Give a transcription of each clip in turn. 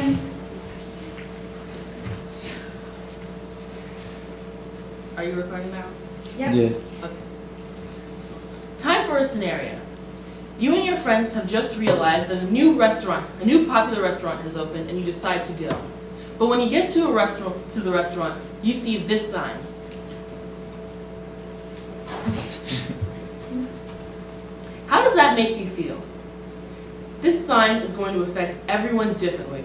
seconds. Are you recording now? Yep. Yeah. Okay. Time for a scenario. You and your friends have just realized that a new popular restaurant has opened, and you decide to go. But when you get to the restaurant, you see this sign. How does that make you feel? This sign is going to affect everyone differently.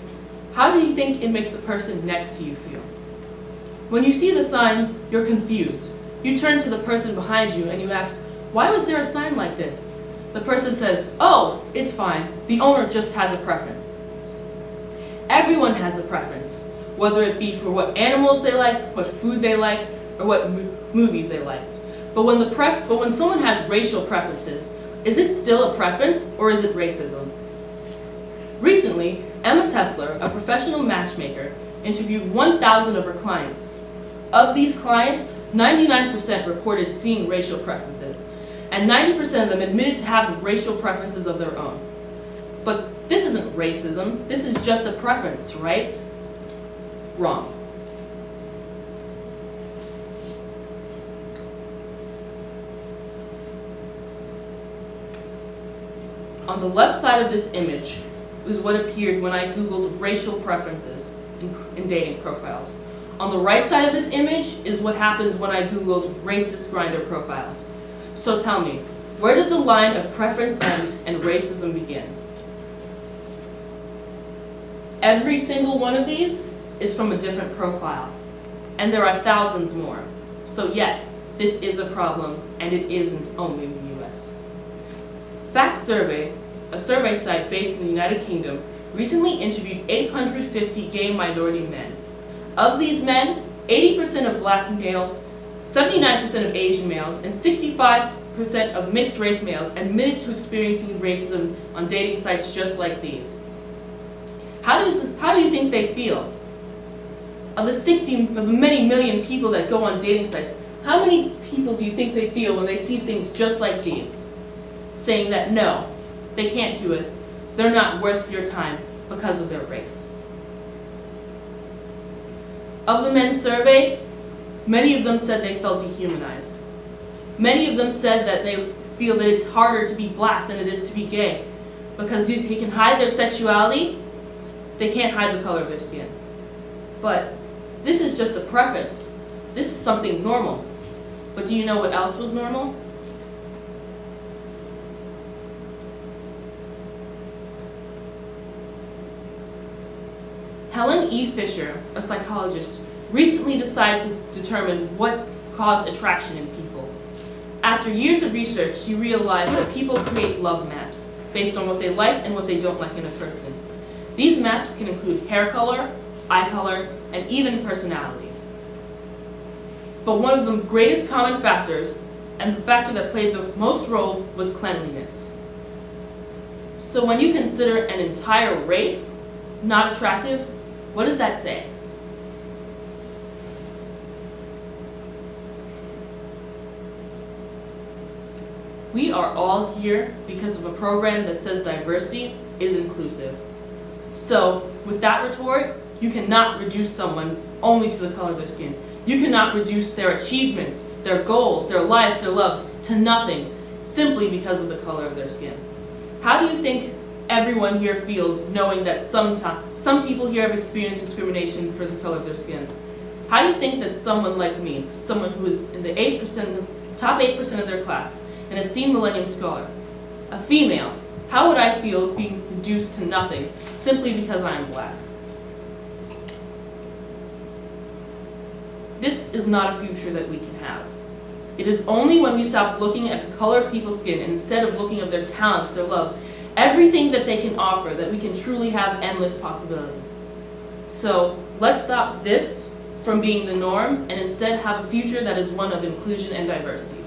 How do you think it makes the person next to you feel? When you see the sign, you're confused. You turn to the person behind you and you ask, "Why was there a sign like this?" The person says, "Oh, it's fine. The owner just has a preference." Everyone has a preference, whether it be for what animals they like, what food they like, or what movies they like. But when someone has racial preferences, is it still a preference or is it racism? Recently, Emma Tesler, a professional matchmaker, interviewed 1,000 of her clients. Of these clients, 99% reported seeing racial preferences, and 90% of them admitted to having racial preferences of their own. But this isn't racism, this is just a preference, right? Wrong. On the left side of this image is what appeared when I Googled racial preferences in dating profiles. On the right side of this image is what happened when I Googled racist Grindr profiles. So tell me, where does the line of preference end and racism begin? Every single one of these is from a different profile, and there are thousands more. So yes, this is a problem, and it isn't only in the US. Fact Survey, a survey site based in the United Kingdom, recently interviewed 850 gay minority men. Of these men, 80% of black males, 79% of Asian males, and 65% of mixed race males admitted to experiencing racism on dating sites just like these. How do you think they feel? Of the many million people that go on dating sites, how many people do you think they feel when they see things just like these? Saying that no, they can't do it, they're not worth your time because of their race. Of the men surveyed, many of them said they felt dehumanized. Many of them said that they feel that it's harder to be black than it is to be gay, because they can hide their sexuality, they can't hide the color of their skin. But this is just a preference. This is something normal. But do you know what else was normal? Helen E. Fisher, a psychologist, recently decided to determine what caused attraction in people. After years of research, she realized that people create love maps based on what they like and what they don't like in a person. These maps can include hair color, eye color, and even personality. But one of the greatest common factors, and the factor that played the most role, was cleanliness. So when you consider an entire race not attractive, what does that say? We are all here because of a program that says diversity is inclusive. So, with that rhetoric, you cannot reduce someone only to the color of their skin. You cannot reduce their achievements, their goals, their lives, their loves to nothing simply because of the color of their skin. How do you think everyone here feels knowing that some people here have experienced discrimination for the color of their skin? How do you think that someone like me, someone who is in the top 8% of their class, an esteemed Millennium Scholar, a female, how would I feel being reduced to nothing simply because I am black? This is not a future that we can have. It is only when we stop looking at the color of people's skin and instead of looking at their talents, their loves, everything that they can offer, that we can truly have endless possibilities. So let's stop this from being the norm and instead have a future that is one of inclusion and diversity.